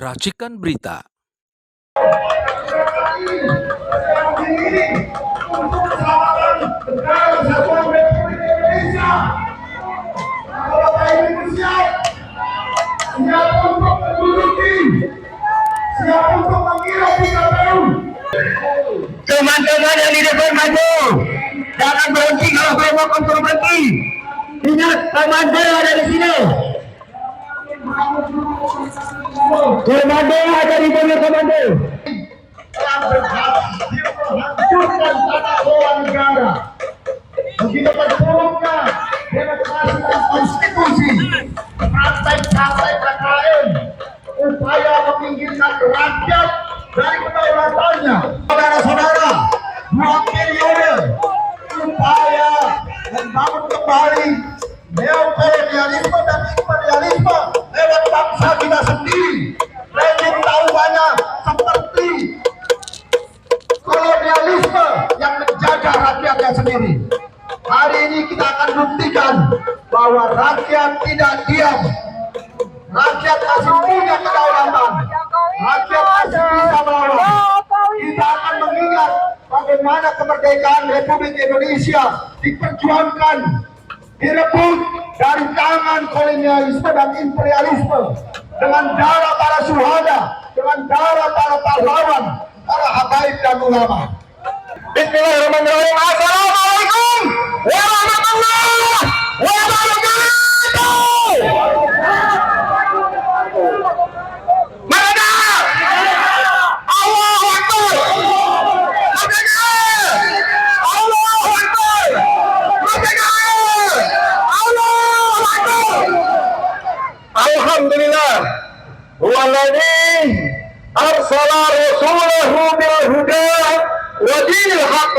Racikan Berita. Teman-teman yang di depan maju, jangan berhenti kalau saya mau kontrol berhenti. Ingat, komander ada di sini. Komander ada di bawah komander. Hancurkan tata kelola negara. Begitu terpuruknya demokrasi dan konstitusi, praktek-praktek KKN, upaya meminggirkan rakyat dari kedaulatannya. Saudara-saudara, 2 periode upaya membangun kembali neokolonialisme dan imperialisme lewat bangsa kita sendiri. Rezim tahu banyak seperti kolonialisme yang menjaga rakyatnya sendiri. Hari ini kita akan buktikan bahwa rakyat tidak diam. Rakyat masih punya kedaulatan. Rakyat masih bisa melawan. Kita akan mengingat bagaimana kemerdekaan Republik Indonesia diperjuangkan, direbut dari tangan kolonialisme dan imperialisme dengan darah para syuhada, dengan darah para pahlawan, para habaib dan ulama. Bismillahirrahmanirrahim. Assalamualaikum warahmatullahi wabarakatuh. Merdeka! Allahu Akbar! Merdeka! Allahu Akbar! Merdeka! Allahu Akbar! Alhamdulillah. Huwallazi arsala rasulahu bil huda wa dinil haqq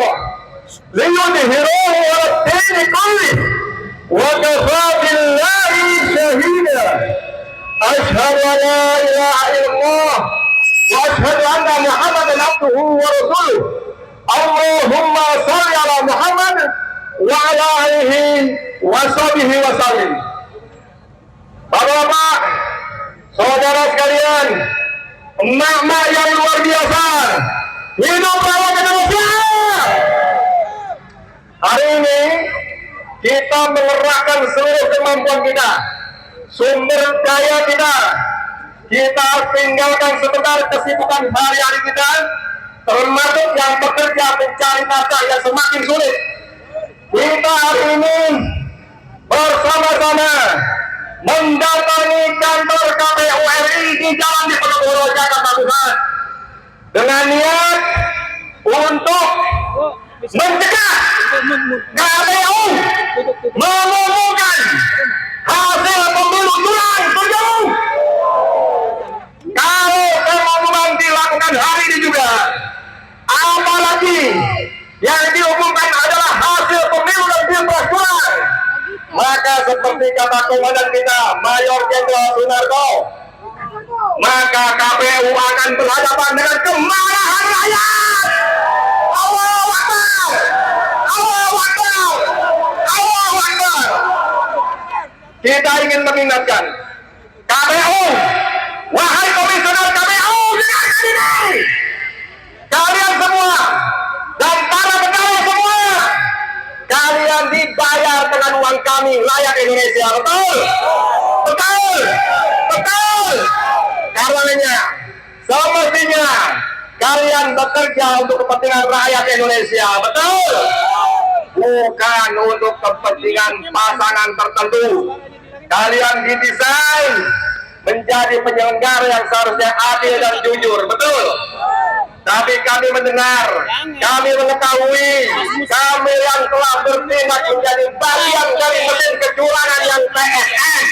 liyudhhirahu 'ala ad-din kullih wa kafā billahi shahīdā. Asyhadu an la ilaha illallah wa asyhadu anna Muhammadan abduhu wa rasuluh. Allahumma shalli 'ala Muhammad wa 'ala alihi wa sahbihi wa sallim. Bapak-bapak, saudara sekalian, emak-emak yang luar biasa, hidup lawan Indonesia. Hari ini kita mengerahkan seluruh kemampuan kita, sumber daya kita. Kita tinggalkan sebentar kesibukan hari-hari kita, termasuk yang bekerja mencari nafkah yang semakin sulit. Kita hari ini bersama-sama mendatangi kantor KPU RI di Jalan Diponegoro, Jakarta Pusat dengan niat untuk mencegah KPU mengumumkan hasil pemilu Julai 7. Kalau pengumuman dilakukan hari ini juga, apalagi yang diumumkan adalah hasil pemilu dan pilpres Julai, maka seperti kata komandan kita Mayor Jenderal Sunarko, maka KPU akan berhadapan dengan kemarahan rakyat. Allahu Akbar! Allahu Akbar! Allahu Akbar! Kita ingin mengingatkan KPU, wahai komisioner KPU, dengarkan ini. Kalian semua dan para pegawai semua, kalian dibayar dengan uang kami, rakyat Indonesia. Betul? Betul? Betul? Karenanya, semestinya kalian bekerja untuk kepentingan rakyat Indonesia. Betul? Bukan untuk kepentingan pasangan tertentu. Kalian didesain menjadi penyelenggara yang seharusnya adil dan jujur. Betul? Tapi kami mendengar, kami mengetahui, kami yang telah bertindak menjadi bagian dari mesin kecurangan yang PSN.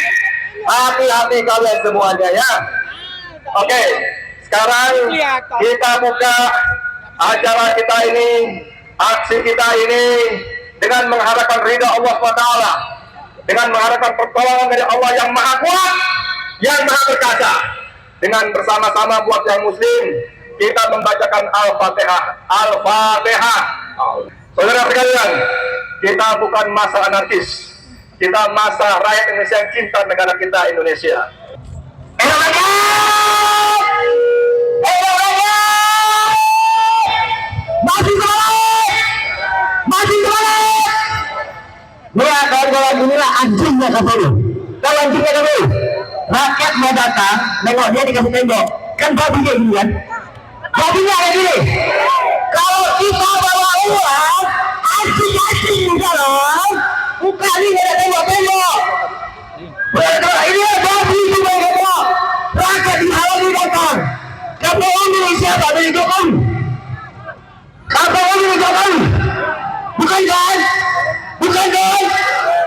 Hati-hati kalian semuanya ya. Oke, sekarang kita buka acara kita ini, aksi kita ini dengan mengharapkan ridha Allah SWT, dengan mengharapkan pertolongan dari Allah yang Maha Kuat, yang Maha Perkasa. Dengan bersama-sama buat yang muslim, kita membacakan Al-Fatihah. Al-Fatihah. Saudara sekalian, kita bukan masa anarkis, kita masa rakyat Indonesia yang cinta negara kita Indonesia. langsungnya KPU. Kalau langsungnya KPU, rakyat mau datang, nengok dia dikasih tembok. Kan babi kayak gini kan? Babinya kayak gini. Kalau kita bawa uang, asing-asing juga loh. Bukan ini ada tembok-tembok. Ini babi juga tembok. Rakyat dihalangi datang. KPU milik siapa? Milik Jokowi. KPU milik Jokowi. Bukan kan? Bukan kan?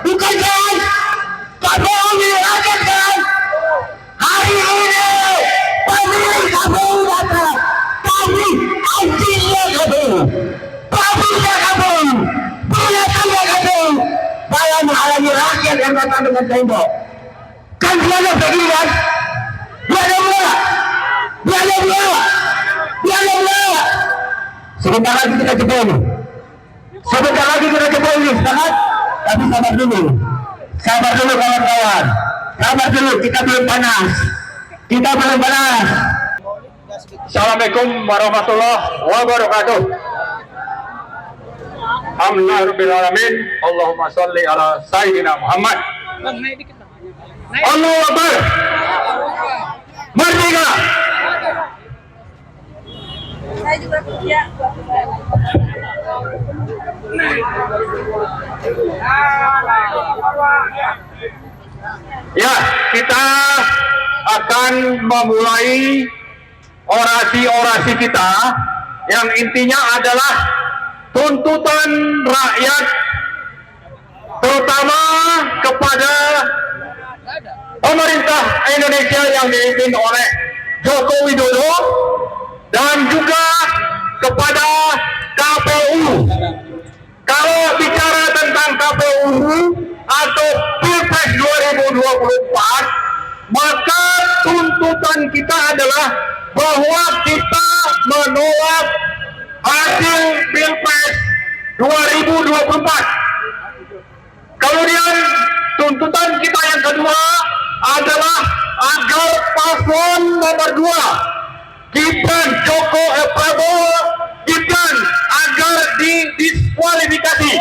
Bukan kan? KPU milik rakyat kan? Hari ini pemilik KPU datang. Kami anjingnya KPU. Babinya KPU. Binatangnya KPU. Malah menghalangi rakyat yang datang dengan tembok. Kan dia begini kan? Dia ada bola. Dia ada bola. Dia ada bola. Sebentar lagi kita jebol nih. Sebentar lagi kita jebol nih, semangat. Tapi sabar dulu. Sabar dulu kawan-kawan. Sabar dulu, kita belum panas. Kita belum panas. Assalamualaikum warahmatullahi wabarakatuh. Alhamdulillahirrahmanirrahim. Allahumma sholli ala Sayyidina Muhammad. Allahu Akbar. Merdeka. Saya juga kerja. Ya, kita akan memulai orasi-orasi kita yang intinya adalah tuntutan rakyat, terutama kepada pemerintah Indonesia yang dipimpin oleh Joko Widodo dan juga kepada KPU. Kalau bicara tentang KPU atau Pilpres 2024, maka tuntutan kita adalah bahwa kita menolak hasil Pilpres 2024. Kemudian tuntutan kita yang kedua adalah agar paslon nomor 2 Gibran Prabowo Gibran agar didiskualifikasi.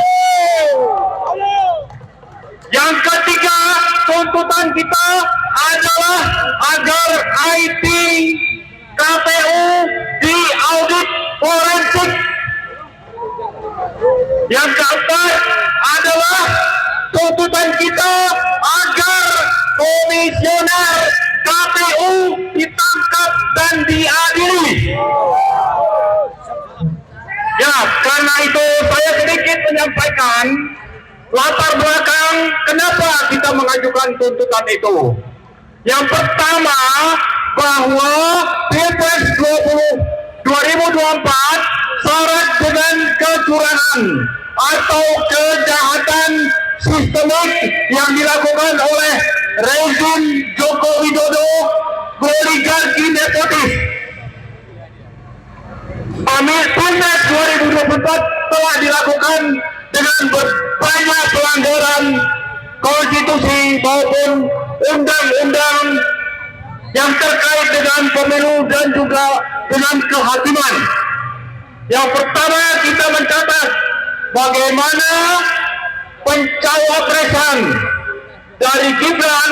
Yang ketiga tuntutan kita adalah agar IT KPU diaudit forensik. Yang keempat adalah tuntutan kita agar komisioner KPU ditangkap dan diadili. Ya, karena itu saya sedikit menyampaikan latar belakang kenapa kita mengajukan tuntutan itu. Yang pertama, bahwa Pilpres 2024 syarat dengan kecurangan atau kejahatan sistemik yang dilakukan oleh rezim Joko Widodo, oligarki nepotis. Pilpres 2024 telah dilakukan dengan banyak pelanggaran konstitusi maupun undang-undang yang terkait dengan pemilu dan juga dengan kehakiman. Yang pertama, kita mencatat bagaimana pencawapresan dari Gibran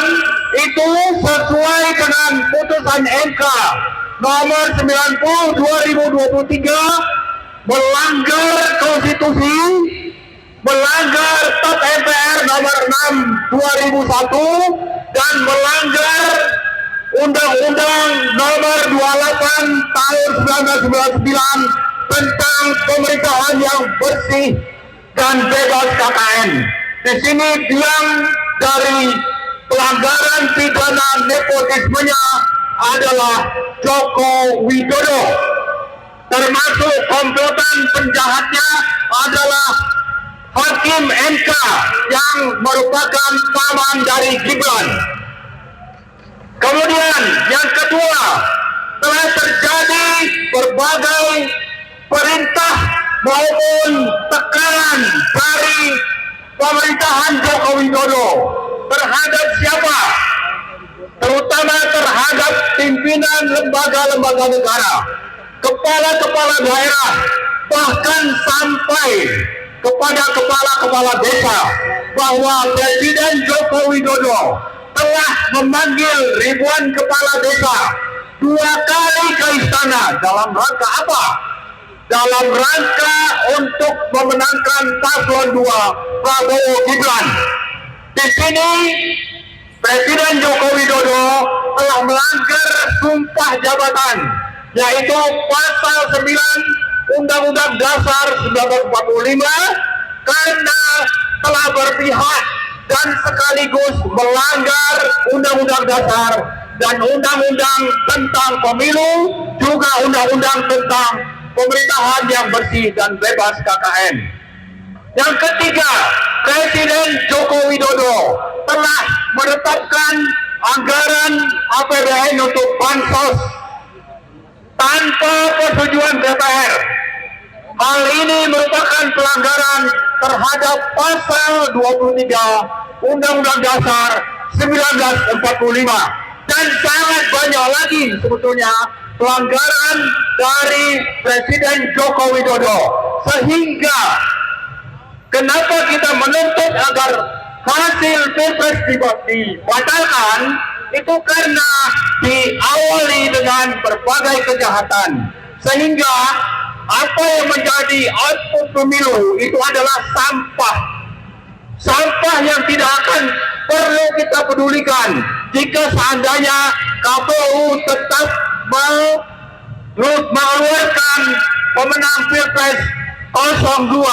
itu sesuai dengan putusan MK nomor 90 2023 melanggar konstitusi, melanggar TAP MPR nomor 6 2001 dan melanggar Undang-Undang nomor 28 tahun 1999 tentang pemerintahan yang bersih dan bebas KKN. Di sini bilang dari pelanggaran pidana nepotismenya adalah Joko Widodo, termasuk komplotan penjahatnya adalah Hakim MK yang merupakan paman dari Gibran. Kemudian yang kedua, telah terjadi berbagai perintah maupun tekanan dari pemerintahan Joko Widodo terhadap siapa? Terutama terhadap pimpinan lembaga-lembaga negara, kepala-kepala daerah, bahkan sampai kepada kepala-kepala desa bahwa Presiden Joko Widodo telah memanggil ribuan kepala desa 2 kali ke istana. Dalam rangka apa? Dalam rangka untuk memenangkan paslon 2 Prabowo Gibran. Di sini Presiden Joko Widodo telah melanggar sumpah jabatan, yaitu pasal 9 Undang-Undang Dasar 1945 karena telah berpihak dan sekaligus melanggar Undang-Undang Dasar dan Undang-Undang tentang Pemilu, juga Undang-Undang tentang pemerintahan yang bersih dan bebas KKN. Yang ketiga, Presiden Joko Widodo telah menetapkan anggaran APBN untuk bansos tanpa persetujuan DPR. Hal ini merupakan pelanggaran terhadap pasal 23 Undang-Undang Dasar 1945 dan sangat banyak lagi sebetulnya pelanggaran dari Presiden Joko Widodo. Sehingga kenapa kita menuntut agar hasil Pilpres dibatalkan, itu karena diawali dengan berbagai kejahatan, sehingga apa yang menjadi output pemilu itu adalah sampah yang tidak akan perlu kita pedulikan jika seandainya KPU tetap mengeluarkan pemenang Pilpres 02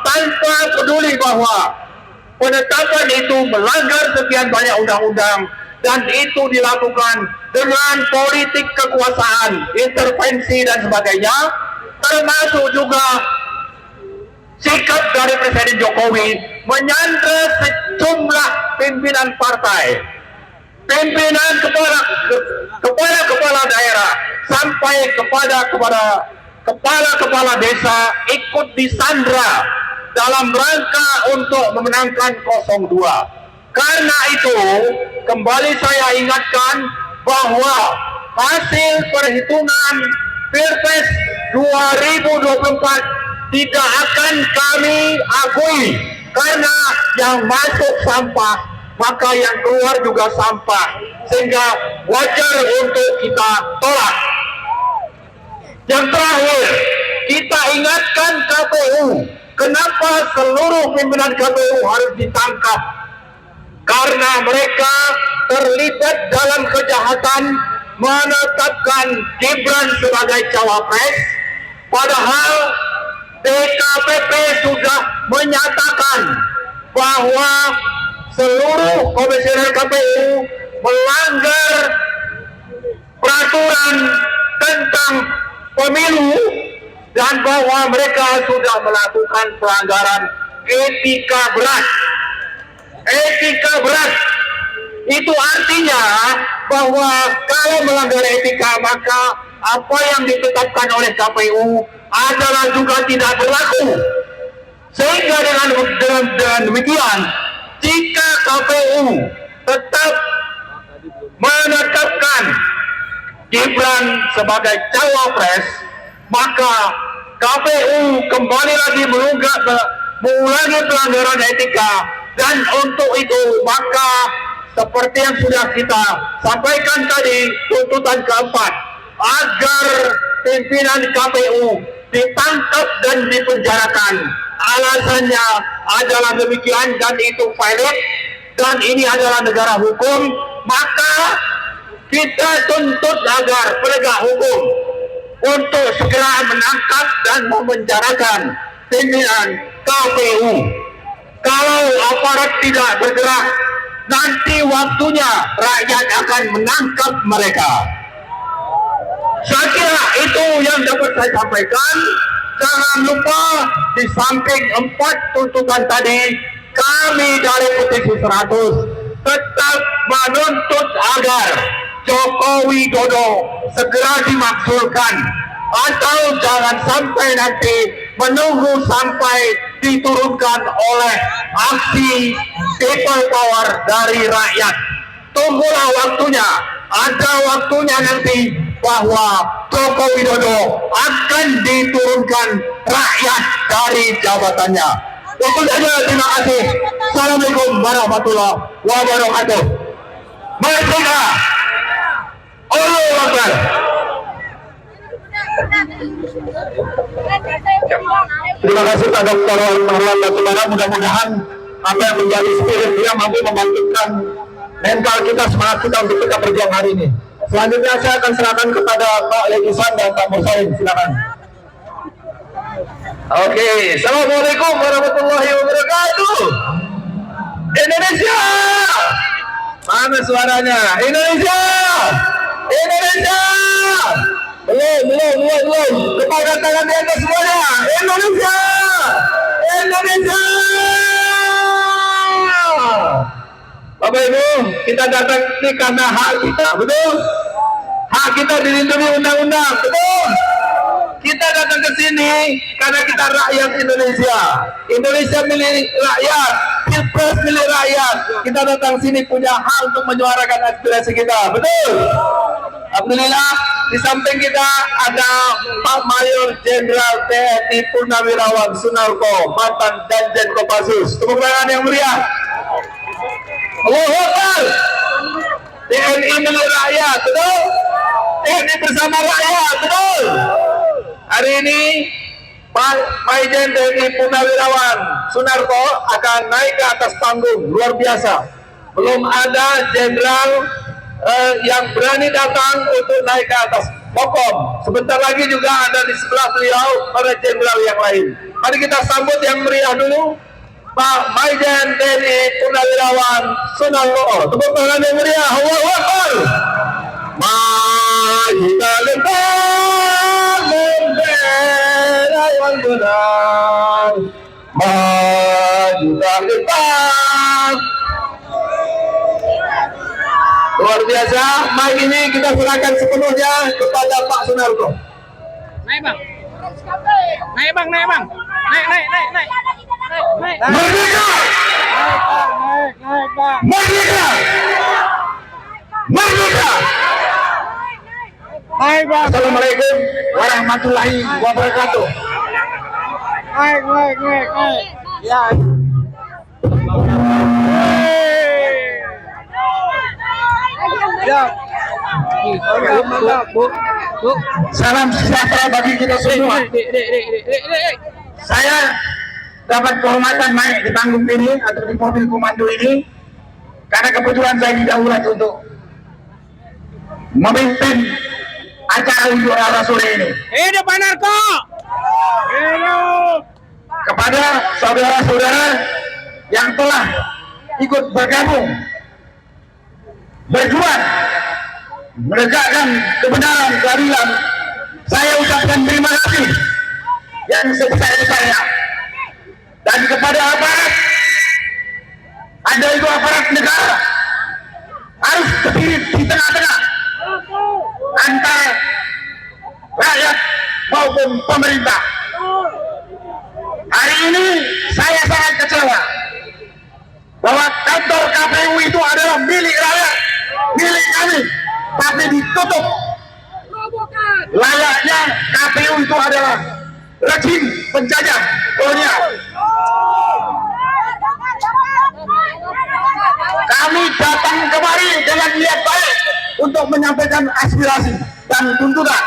tanpa peduli bahwa penetapan itu melanggar sekian banyak undang-undang, dan itu dilakukan dengan politik kekuasaan, intervensi dan sebagainya, termasuk juga sikap dari Presiden Jokowi menyandra sejumlah pimpinan partai, pimpinan kepala daerah, sampai kepada kepala desa ikut disandra dalam rangka untuk memenangkan 02. Karena itu, kembali saya ingatkan bahwa hasil perhitungan Pilpres 2024 tidak akan kami akui, karena yang masuk sampah, maka yang keluar juga sampah, sehingga wajar untuk kita tolak. Yang terakhir, kita ingatkan KPU, kenapa seluruh pimpinan KPU harus ditangkap? Karena mereka terlibat dalam kejahatan menetapkan Gibran sebagai cawapres, padahal DKPP sudah menyatakan bahwa seluruh komisioner KPU melanggar peraturan tentang pemilu dan bahwa mereka sudah melakukan pelanggaran etika berat. Etika berat itu artinya bahwa kalau melanggar etika, maka apa yang ditetapkan oleh KPU adalah juga tidak berlaku. Sehingga dengan demikian, jika KPU tetap menetapkan Gibran sebagai cawapres, maka KPU kembali lagi mengulangi pelanggaran etika. Dan untuk itu, maka seperti yang sudah kita sampaikan tadi, tuntutan keempat, agar pimpinan KPU ditangkap dan dipenjarakan. Alasannya adalah demikian, dan itu valid, dan ini adalah negara hukum. Maka kita tuntut agar penegak hukum untuk segera menangkap dan memenjarakan pimpinan KPU. Kalau aparat tidak bergerak, nanti waktunya rakyat akan menangkap mereka. Saya kira itu yang dapat saya sampaikan. Jangan lupa, di samping 4 tuntutan tadi, kami dari Petisi 100 tetap menuntut agar Joko Widodo segera dimakzulkan, atau jangan sampai nanti menunggu sampai diturunkan oleh aksi people power dari rakyat. Tunggulah waktunya, ada waktunya nanti bahwa Joko Widodo akan diturunkan rakyat dari jabatannya. Itu saja, terima kasih. Assalamualaikum warahmatullahi wabarakatuh. Merdeka! Allahu Akbar. Terima kasih Pak Dr. Marwan Batubara. Mudah-mudahan apa yang menjadi spirit dia mampu membangkitkan mental kita, semangat kita untuk kita berjuang hari ini. Selanjutnya saya akan serahkan kepada Pak Legisan dan Pak Mursalim. Silakan. Oke, Assalamualaikum warahmatullahi wabarakatuh. Indonesia, mana suaranya? Indonesia, Indonesia. Belum. Kepada tangan di atas semuanya. Indonesia, Indonesia. Bapak Ibu, kita datang ini karena hak kita, betul? Hak kita dilindungi undang-undang, betul? Kita datang ke sini karena kita rakyat Indonesia. Indonesia milik rakyat, Pilpres milik rakyat. Kita datang sini punya hak untuk menyuarakan aspirasi kita, betul? Alhamdulillah, di samping kita ada Pak Mayor Jenderal TNI Purnawirawan Sunarko, mantan Danjen Kopassus. Tepuk tangan yang meriah. Allahu Akbar. TNI milik rakyat, betul? TNI bersama rakyat, betul? Hari ini Pak Majen TNI Purnawirawan Sunarko akan naik ke atas panggung, luar biasa. Belum ada jenderal yang berani datang untuk naik ke atas pokok. Sebentar lagi juga ada di sebelah beliau para jenderal yang lain. Mari kita sambut yang meriah dulu Pak Majen TNI Purnawirawan Sunarko. Tepuk tangan yang meriah. Allahu Akbar. Maju ke depan, bendera yang benar. Maju ke depan. Luar biasa. Mic ini kita serahkan sepenuhnya kepada Pak Sunarko. Naik bang. Naik bang. Naik. Merdeka! Naik bang. Merdeka! Merdeka! Naik bang. Assalamualaikum warahmatullahi wabarakatuh. Naik. Ya. Ya. Mantap, Bu. Salam sejahtera bagi kita semua. Saya dapat kehormatan naik di panggung ini atau di mobil komando ini karena kebetulan saya didaulat untuk memimpin acara unjuk rasa sore ini. Hidup Anarko. Hidup. Kepada saudara-saudara yang telah ikut bergabung berjuang menegakkan kebenaran keadilan, saya ucapkan terima kasih yang sebesar-besarnya. Dan kepada aparat, Anda itu aparat negara, harus berdiri di tengah-tengah antara rakyat maupun pemerintah. Hari ini saya sangat kecewa bahwa kantor KPU itu adalah milik rakyat, milik kami, tapi ditutup. Layaknya KPU itu adalah rejim penjajah kolonial. Kami datang kemari dengan niat baik untuk menyampaikan aspirasi dan tuntutan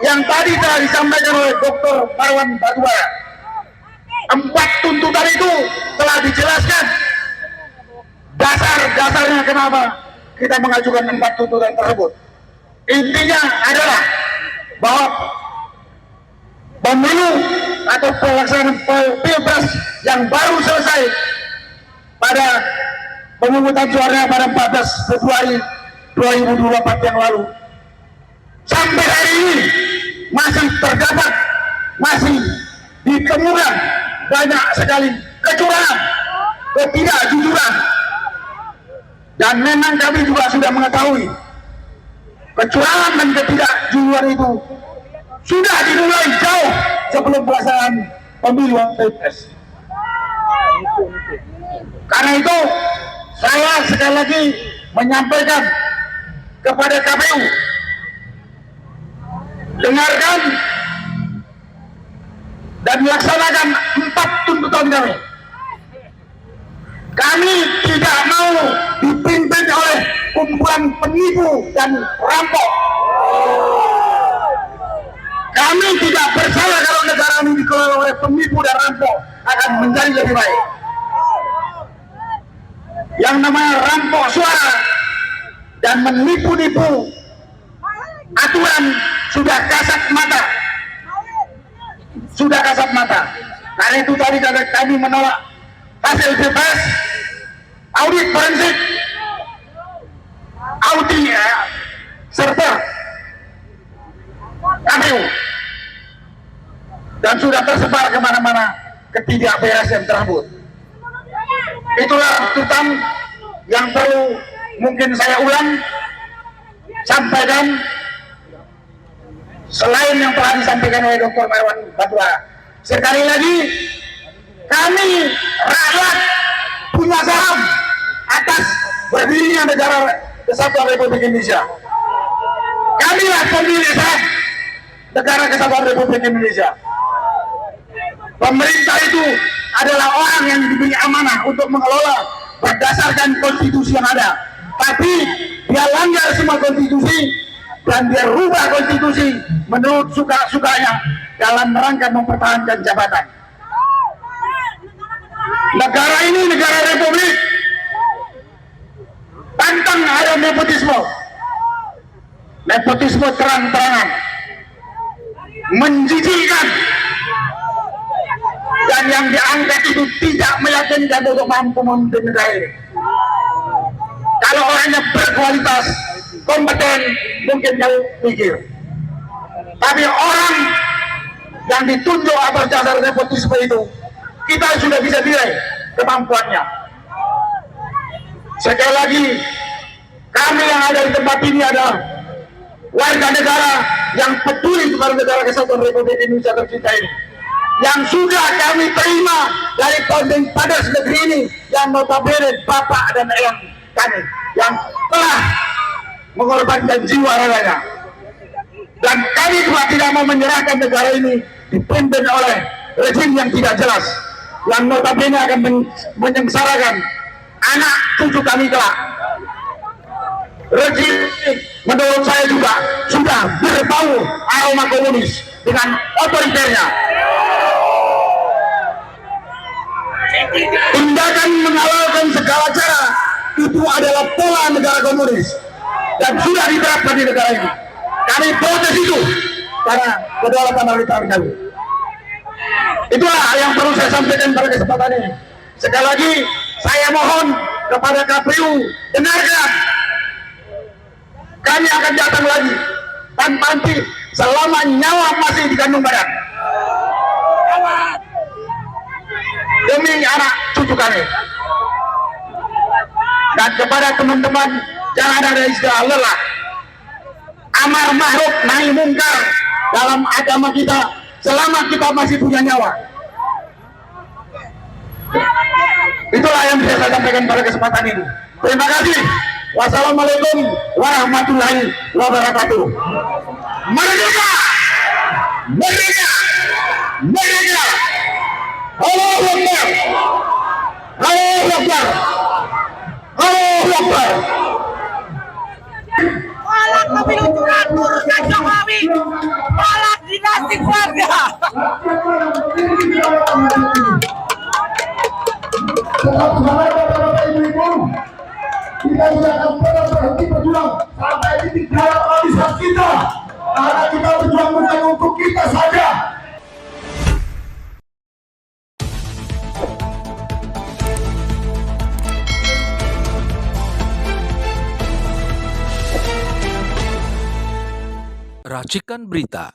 yang tadi telah disampaikan oleh Dr. Marwan Batubara. 4 tuntutan itu telah dijelaskan dasar-dasarnya kenapa kita mengajukan 4 tuntutan tersebut. Intinya adalah bahwa pemilu atau pelaksanaan Pilpres yang baru selesai pada pemungutan suara pada 14 Februari 2024 yang lalu sampai hari ini masih terdapat, masih ditemukan banyak sekali kecurangan, ketidakjujuran, dan memang kami juga sudah mengetahui kecurangan dan ketidakjujuran itu sudah dimulai jauh sebelum pelaksanaan pemilu Pilpres. Karena itu saya sekali lagi menyampaikan kepada KPU, dengarkan dan melaksanakan 4 tuntutan kami. Kami tidak mau dipimpin oleh kumpulan penipu dan perampok. Kami tidak percaya kalau negara ini dikelola oleh penipu dan rampok akan menjadi lebih baik. Yang namanya rampok suara dan menipu-nipu aturan sudah kasat mata. Sudah kasat mata. Karena itu tadi kami menolak hasil bebas, audit forensik, audit server KPU, dan sudah tersebar kemana-mana ketidakberesan tersebut. Itulah tuntutan yang perlu mungkin saya ulang, sampaikan selain yang telah disampaikan oleh Dr. Marwan Batubara. Sekali lagi, kami rakyat punya saham atas berdirinya negara Kesatuan Republik Indonesia. Kamilah pemilik saham negara Kesatuan Republik Indonesia. Pemerintah itu adalah orang yang diberi amanah untuk mengelola berdasarkan konstitusi yang ada. Tapi dia langgar semua konstitusi dan dia rubah konstitusi menurut suka-sukanya dalam rangka mempertahankan jabatan. Negara ini negara republik, pantang ada nepotisme. Nepotisme terang-terangan, menjijikkan, dan yang diangkat itu tidak meyakinkan untuk mampu memimpin negara ini. Kalau orangnya berkualitas, kompeten, mungkin jauh pikir. Tapi orang yang ditunjuk atas dasar nepotisme itu, kita sudah bisa nilai kemampuannya. Sekali lagi, kami yang ada di tempat ini adalah warga negara yang peduli kepada negara Kesatuan Republik Indonesia tercinta ini, yang sudah kami terima dari founding fathers negeri ini, yang notabene bapak dan eyang kami, yang telah mengorbankan jiwa raganya. Dan kami juga tidak mau menyerahkan negara ini dipimpin oleh rezim yang tidak jelas, yang notabene akan menyengsarakan anak cucu kami kelak. Rezim menurut saya juga sudah berbau aroma komunis dengan otoriternya. Tindakan menghalalkan segala cara itu adalah pola negara komunis dan sudah diterapkan di negara ini. Kami protes itu karena kedaulatan arbitrari kami. Itulah yang perlu saya sampaikan pada kesempatan ini. Sekali lagi saya mohon kepada KPU, dengarkan. Kami akan datang lagi tanpa henti selama nyawa masih di kandung badan, demi anak cucu kami. Dan kepada teman-teman, jangan ada istilah lelah. Amar ma'ruf nahi mungkar dalam agama kita selama kita masih punya nyawa. Itulah yang bisa saya sampaikan pada kesempatan ini. Terima kasih. Wassalamualaikum warahmatullahi wabarakatuh. Merdeka! Merdeka! Merdeka! Allahu Akbar! Allahu Akbar! Allahu Akbar! Tolak pemilu curang, turunkan Jokowi. Tolak dinasti keluarga. Tetap semangat Bapak Ibu. Kita tidak akan pernah berhenti berjuang sampai titik darah habis kita. Karena kita berjuang bukan untuk kita saja. Racikan Berita